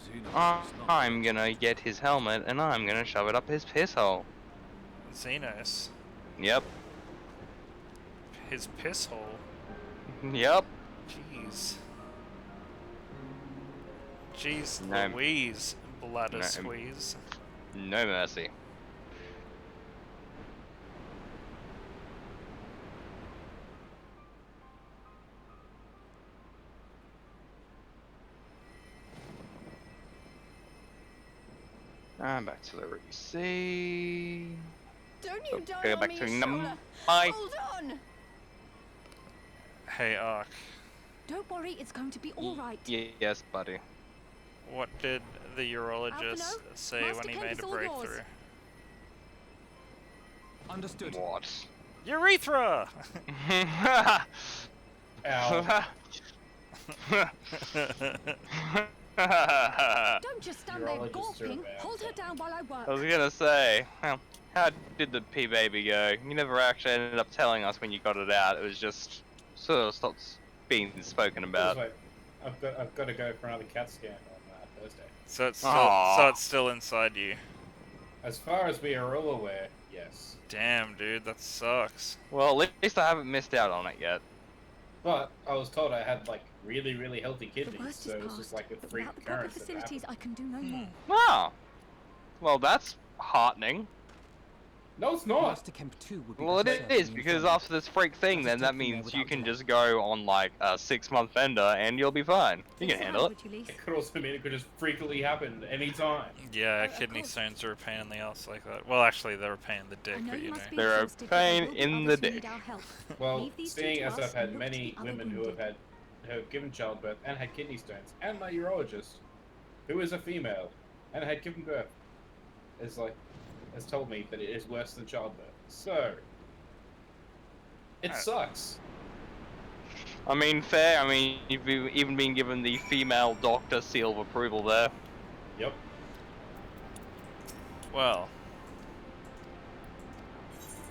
Xenos is not I'm gonna get his helmet, and I'm gonna shove it up his piss hole. Xenos. Yep. His piss hole. Yep. Jeez. Jeez No. Louise. Bladder No. squeeze. No mercy. Back to the receipt. Don't you Oh, die go on back me, to you num- shoulder. my- Hold on. Hey, Ark. Don't worry, it's going to be all right. Yes, buddy. What did the urologist Alphino, say Master when he Kemp made is a all yours. breakthrough? Understood. What? Urethra! Ow. Don't just stand there Urologists are gawping. bad. Hold her down while I work. I was gonna say, well, how did the pea baby go? You never actually ended up telling us when you got it out. It was just sort of stopped being spoken about. Wait, I've got to go for another CAT scan on Thursday. So it's still, Aw. so it's still inside you. As far as we are all aware, yes. Damn, dude, that sucks. Well, at least I haven't missed out on it yet. But I was told I had like really, really healthy The kidneys, worst so is it was past, just like a but freak without the proper occurrence. that facilities, happened. I can do no more. Wow. Well, that's heartening. No, it's not. Master Kemp 2 would be Well, it better is, serving because infirmary. after this freak thing, I'll then just that take you there means you without can delay. just go on like a 6-month bender and you'll be fine. You can Please handle it. would you, Lise? It could also mean it could just freakily happen anytime. Yeah, Of kidney course. stones are a pain in the ass like that. Well, actually, they're a pain in the I dick, know but you you know. must be They're a exhausted, but there pain will be in others the who need dick. our help. Well, Leave these two seeing to as us I've had and look to many the other women who wounded. have given childbirth and had kidney stones, and my urologist, who is a female and had given birth, has told me that it is worse than childbirth. So it sucks. I mean, fair. I mean, you've even been given the female doctor seal of approval there. Yep. Well,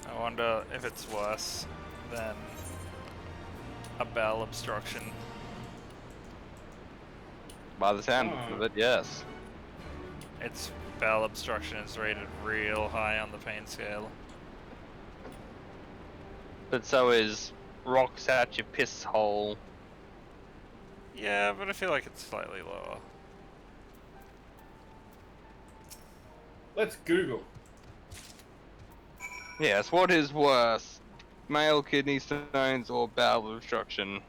I wonder if it's worse than a bowel obstruction. By the sound of it, yes. Its bowel obstruction is rated real high on the pain scale. But so is rocks at your piss hole. Yeah, but I feel like it's slightly lower. Let's Google. Yes, what is worse? Male kidney stones or bowel obstruction?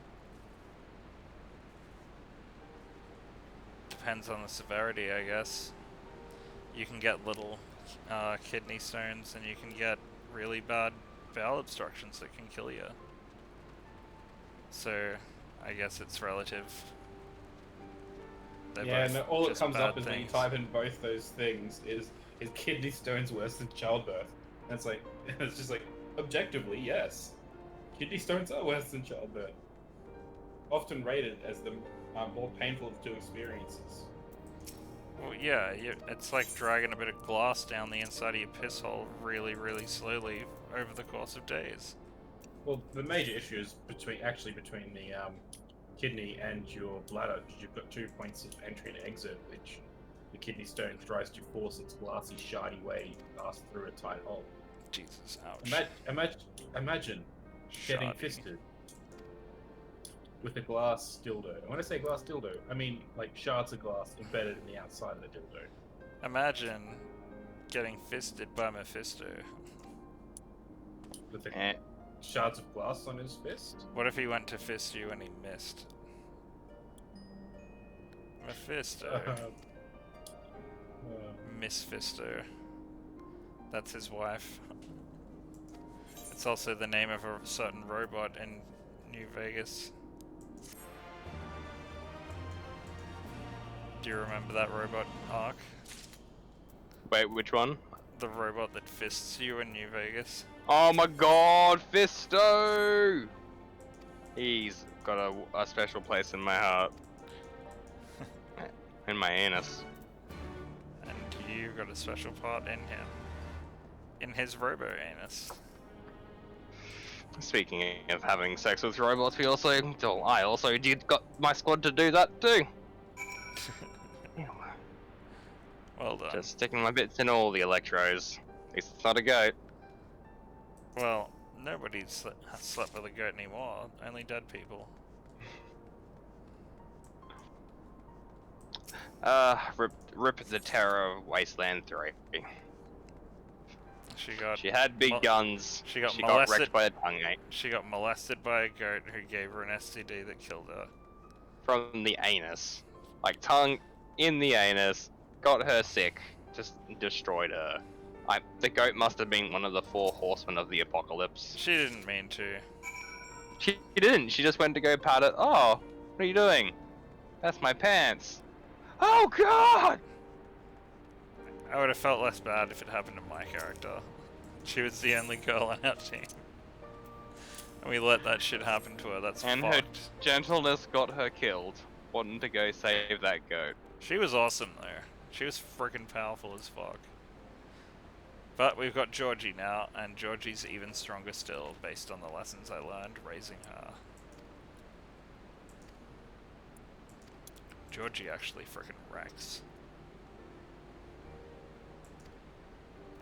Depends on the severity, I guess. You can get little kidney stones, and you can get really bad bowel obstructions that can kill you. So, I guess it's relative. They're Yeah, both no, all it just comes up bad is when you things. type in both those things is kidney stones worse than childbirth? And it's like, it's just like, objectively, yes. Kidney stones are worse than childbirth. Often rated as the more painful of two experiences. Well, yeah, it's like dragging a bit of glass down the inside of your piss hole really, really slowly over the course of days. Well, the major issue is between the kidney and your bladder, because you've got 2 points of entry and exit, which the kidney stone tries to force its glassy, shiny way past through a tight hole. Jesus, ouch. Imagine getting Shardy. fisted with a glass dildo. And when I say glass dildo, I mean like shards of glass embedded in the outside of the dildo. Imagine getting fisted by Mephisto. With a Eh. shards of glass on his fist. What if he went to fist you and he missed? Mephisto. Miss Fisto. That's his wife. It's also the name of a certain robot in New Vegas. Do you remember that robot arc? Wait, which one? The robot that fists you in New Vegas? Oh my god, Fisto! He's got a special place in my heart. In my anus. And you got a special part in him. In his robo-anus. Speaking of having sex with robots, I also did got my squad to do that too. Well done. Just sticking my bits in all the electrodes. At least it's not a goat. Well, nobody slept with a goat anymore. Only dead people. Rip the terror of Wasteland 3. She had big guns. She got got molested. wrecked by a tongue ache. She got molested by a goat who gave her an STD that killed her. From the anus. Like, tongue in the anus. Got her sick. Just destroyed her. The goat must have been one of the 4 horsemen of the apocalypse. She didn't mean to. She didn't. She just went to go pat it. Oh, what are you doing? That's my pants. Oh, God! I would have felt less bad if it happened to my character. She was the only girl on our team. And we let that shit happen to her, that's and fucked. her gentleness got her killed. Wanting to go save that goat. She was awesome though. She was freaking powerful as fuck. But we've got Georgie now, and Georgie's even stronger still, based on the lessons I learned raising her. Georgie actually freaking wrecks.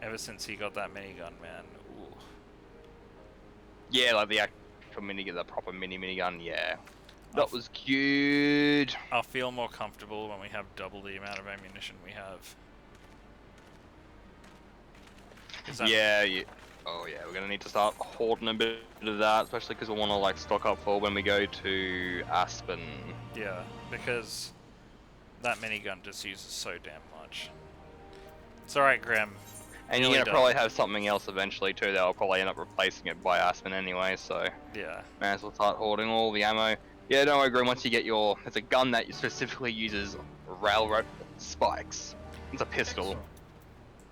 Ever since he got that minigun, man. Ooh. Yeah, like the actual the proper minigun, yeah. That was cute. I'll feel more comfortable when we have double the amount of ammunition we have. Yeah, oh yeah, we're gonna need to start hoarding a bit of that, especially because we want to like stock up for when we go to Aspen. Yeah, because that minigun just uses so damn much. It's alright, Graham. And you're gonna probably have something else eventually too that I'll probably end up replacing it by Aspen anyway, so yeah. May as well start hoarding all the ammo. Yeah, don't worry, Graham, once you get there's a gun that specifically uses railroad spikes. It's a pistol.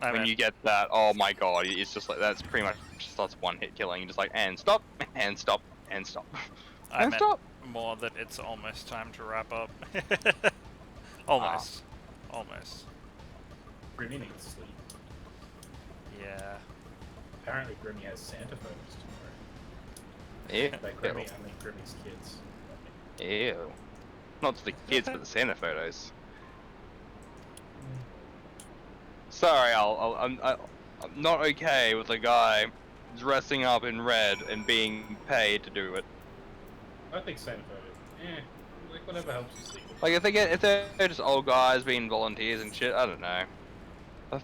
When you get that, oh my god, it's just like, that's pretty much just that's one hit killing. You're just like, and stop, and stop, and stop, and stop. More that it's almost time to wrap up. Almost. Almost. Grimmy needs sleep. Yeah. Apparently Grimmy has Santa photos tomorrow. Yeah. Like Grimmy, I mean Grimmy's kids. Ew. Not to the kids, but the Santa photos. Sorry, I'm not okay with a guy dressing up in red and being paid to do it. I think Santa photos. Like whatever helps you sleep. Like if they're just old guys being volunteers and shit, I don't know.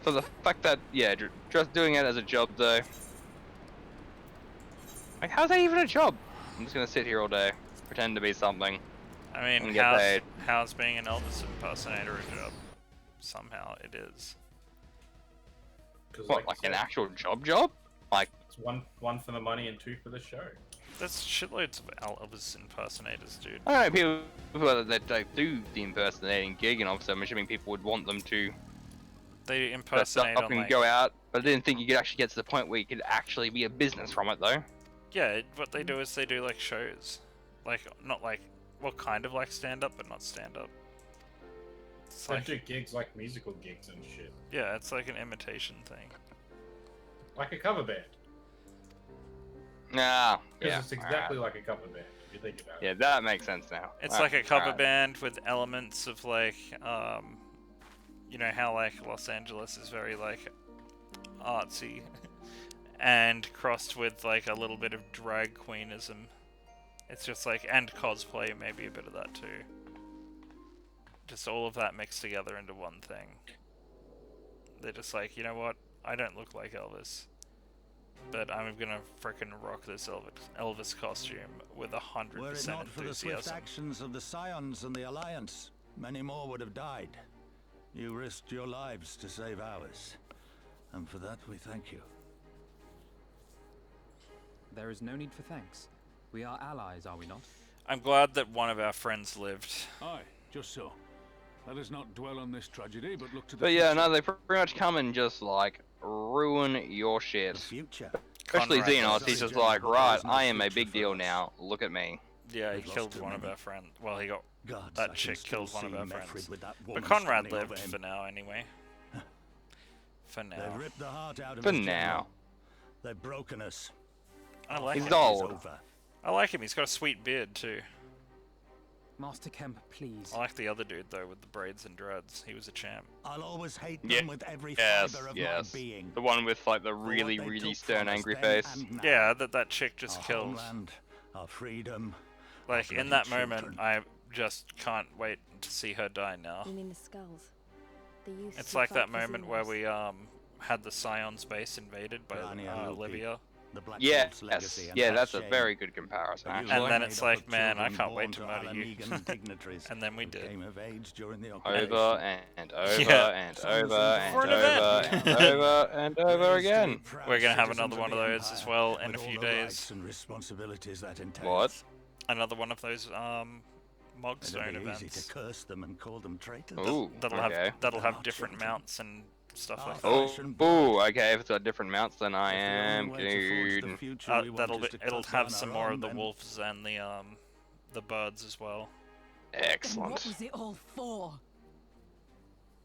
For the fact that just doing it as a job though. Like how's that even a job? I'm just gonna sit here all day, pretend to be something. I mean, how's being an Elvis impersonator a job? Somehow it is. What, like an actual job? Like it's one for the money and 2 for the show. There's shitloads of Elvis impersonators, dude. I don't know, people that do the impersonating gig, and obviously I'm assuming people would want them to. They impersonate up and go out, but I didn't think you could actually get to the point where you could actually be a business from it, though. Yeah, what they do is they do like shows, like not like kind of like stand up, but not stand up. It's They do gigs like musical gigs and shit. Yeah, it's like an imitation thing. Like a cover band. Nah, Because it's exactly like a cover band, if you think about it. Yeah, that makes sense now. It's like a cover band with elements of like, you know how like Los Angeles is very like artsy, and crossed with like a little bit of drag queenism. It's just like, and cosplay, maybe a bit of that too. Just all of that mixed together into one thing. They're just like, you know what? I don't look like Elvis. but I'm gonna frickin' rock this Elvis costume with 100% Were it not for the swift enthusiasm. actions of the Scions and the Alliance, many more would have died. You risked your lives to save ours, and for that we thank you. There is no need for thanks. We are allies, are we not? I'm glad that one of our friends lived. Aye, just so. Let us not dwell on this tragedy, but look to the But yeah, future. no, they pretty much come and just like ruin your The shit. future. Especially Conrad Xenos, does. he's just General, like, there right, is no I am a future big for deal us. now. Look at me. Yeah, he We've killed lost too one of many. our friends. Well, he got Gods, that I chick can still killed one of see our Meffred friends. with that But woman Conrad standing over lived him. for now, anyway. For now. They've ripped the heart out of For us, now. General. They've broken us. I like He's him. old. Over. I like him. He's got a sweet beard too. Master Kemp, please. I like the other dude though with the braids and dreads. He was a champ. I'll always hate them Yeah. with every Yes, fiber of yes. my being. The one with like the For what really, they really took stern, from us angry then face. and now. Yeah, that chick just Our killed. homeland, our freedom. Like our in bloody that moment, children. I just can't wait to see her die now. You mean the skulls? The youth It's who like fight that for moment where Xenos? we had the Scion base invaded by Rania Lupi, Olivia, the Black Yes, Wolf's legacy and yeah, our that's a shame. very good comparison, A actually. And union then made it's up like, of man, I children can't wait born to murder you. Alamegan dignitaries and then we who did. came of age during the Over occupation. and over Yeah. and Sons over and and For an over event. and over and over Raised to be again. proud We're gonna have citizens another of one of the those as Empire, well in with a few all the days. rights and responsibilities that entails. What? Another one of those Mogstone It'll be easy events. to curse them and call them traitors. Ooh, That'll okay. have Our different children. mounts and stuff like Our that. Oh, flesh and blood. ooh, okay, if it's got different mounts, then I If the am only way to forge the good. future we want is to It'll cut have down some our more own, of the then wolves and the birds as well. Then what Excellent. was it all for?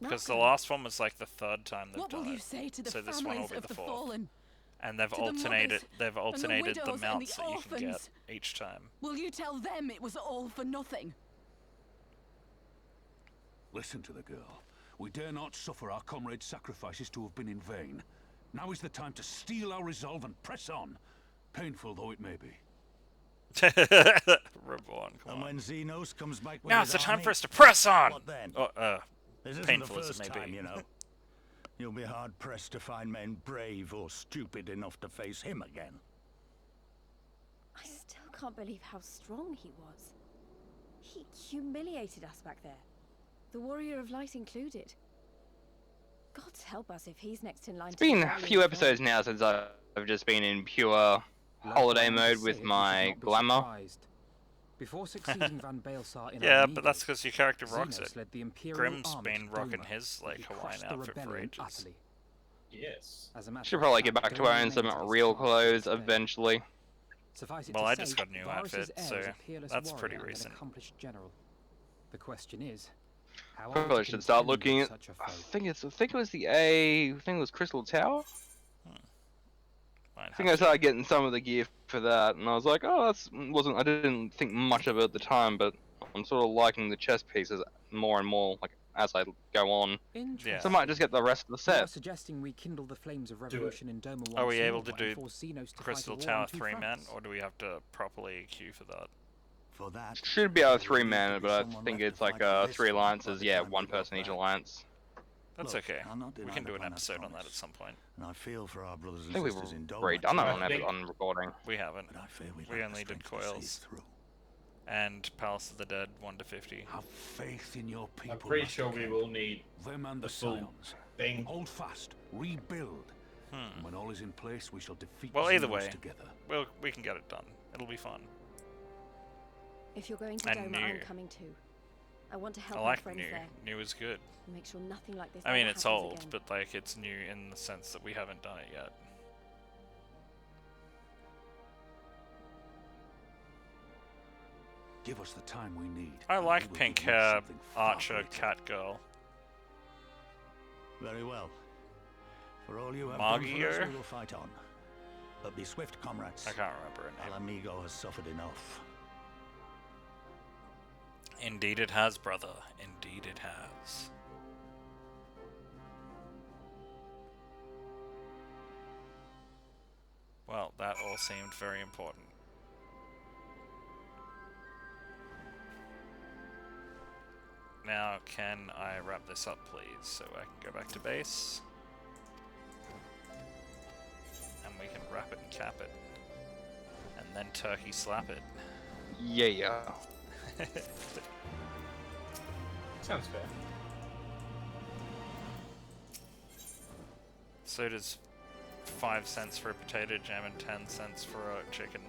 Because the Malcolm, last one was like the third time they've What will done you it, say to the so this one will families be of the the fourth. fallen? And they've To the alternated mothers and the the widows and the mounts that you can get orphans? each time. Will you tell them it was all for nothing? Listen to the girl. We dare not suffer our comrades' sacrifices to have been in vain. Now is the time to steel our resolve and press on, painful though it may be. Reborn, come And on. when Xenos comes back with Now his it's the time army, for us to press on! what then? This isn't painful the as it first may time, be. you know. You'll be hard pressed to find men brave or stupid enough to face him again. I still can't believe how strong he was. He humiliated us back there. The Warrior of Light included. God help us if he's next in line It's to been a rally few the episodes now since I've just been in pure holiday mode with my glamour. Before succeeding Van Baelsar in Yeah, Armida, but that's because your character rocks Xenos it. led the Imperial Grim's army been to rocking Doma, his like he Hawaiian crushed the outfit for rebellion ages. utterly. Yes. As a matter Should of probably get fact, back to Doma wearing some remains his real father to clothes this day. eventually. Suffice it Well, to I say, just got a new Varus's outfit, heir so is a peerless that's warrior pretty and an recent. accomplished general. The question is, how are we Probably to should start contend looking with at. such a I foe? think it was Crystal Tower. Might I think have I to. started getting some of the gear for that, and I was like, oh, I didn't think much of it at the time, but I'm sort of liking the chess pieces more and more, like as I go on. Interesting. So I might just get the rest of the You are set. suggesting we kindle the flames of it. revolution in Doma once Are we able more to and do force Xenos to fight Crystal a war Tower on two 3-man, fronts? or do we have to properly queue for that? For that, Should be able to there will need 3-man to it, be but I someone think left it's to like fight for this three front alliances. by the Yeah, time one we got person each back. alliance. That's Look, okay. I'll not We deny can the do an plan I episode on that at promised, some point. And I feel for our brothers I and think we've sisters in Doma. already done it I on think- on recording. We haven't. But I fear we We lack only the did strength to see Coils. through. And Palace of the Dead 1 to 50. Have faith in your people. I'm pretty Master sure we Kemp. will need Them and the the full Scions. thing. Hold fast, rebuild. And when all is in place, we shall defeat Well, either Xenos way. together. We can get it done. It'll be fun. If you're going to And Doma, I'm new. coming too. I want to I help my like friends new. there New is good. and make sure nothing like this I mean, ever it's happens old, again. but like it's new in the sense that we haven't done it yet. Give us the time we need. I and like we will pink give you hair something far archer greater. cat girl. Very well. For all you have done for us, Magier? we will fight on. But be swift, comrades. I can't remember her name. Alamigo has suffered enough. Indeed it has, brother. Indeed it has. Well, that all seemed very important. Now, can I wrap this up, please, so I can go back to base? And we can wrap it and cap it. And then turkey slap it. Yeah. Sounds fair. So does 5 cents for a potato jam and 10 cents for a chicken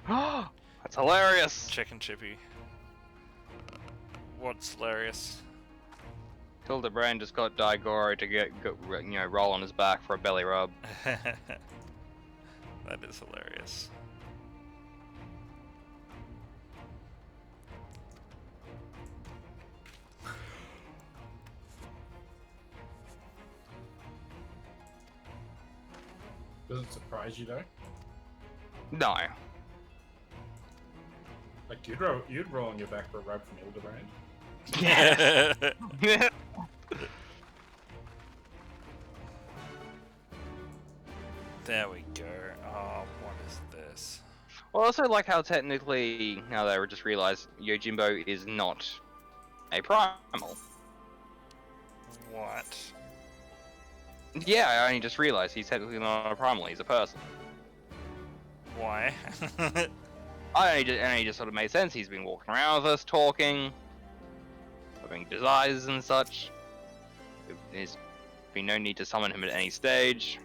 That's hilarious. chicken chippy. What's hilarious? Hildebrand just got Daigoro to get roll on his back for a belly rub. That is hilarious. Does it surprise you though? No. Like you'd roll on your back for a rub from Hildebrand. There we go. Oh, what is this? Well, I also like how technically, now that I just realized, Yojimbo is not a primal. What? Yeah, I only just realized he's technically not a primal, he's a person. Why? It only just sort of made sense. He's been walking around with us, talking, having desires and such. There's been no need to summon him at any stage.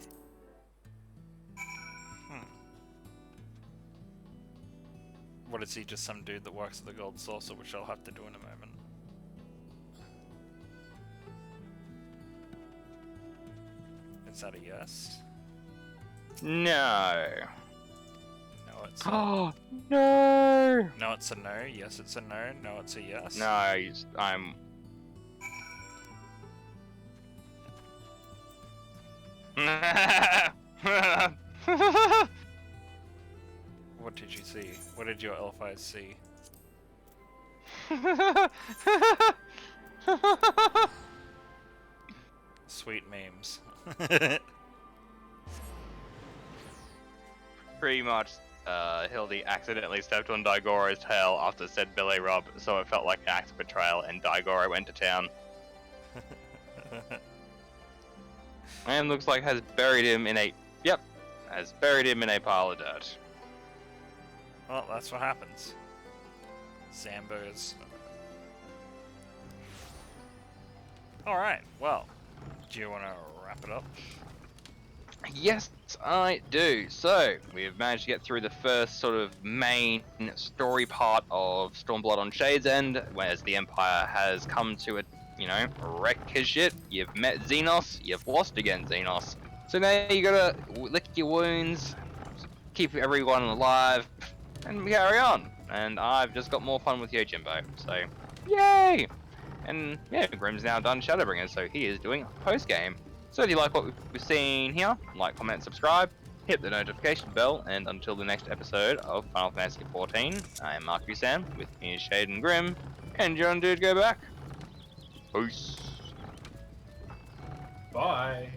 What is he, just some dude that works at the Gold Saucer, which I'll have to do in a moment. Is that a yes? No. No, it's a... Oh, no! No, it's a no. Yes, it's a no. No, it's a yes. No, I'm... What did you see? What did your elf eyes see? Sweet memes. Pretty much, Hildy accidentally stepped on Daigoro's tail after said belly rub, so it felt like an act of betrayal, and Daigoro went to town. And looks like has buried him in a... Yep, has buried him in a pile of dirt. Well, that's what happens. Zambos. Alright, well, do you want to wrap it up? Yes, I do. So, we've managed to get through the first sort of main story part of Stormblood on Shade's End, whereas the Empire has come to wreck his shit. You've met Xenos, you've lost again Xenos. So now you gotta lick your wounds, keep everyone alive, and carry on. And I've just got more fun with Yojimbo, so yay! And yeah, Grim's now done Shadowbringers, so he is doing post-game. So if you like what we've seen here, like, comment, subscribe, hit the notification bell, and until the next episode of Final Fantasy XIV, I am Mark Busan, with me is Shade and Grim, and you're on DudeGoBack. Peace. Bye.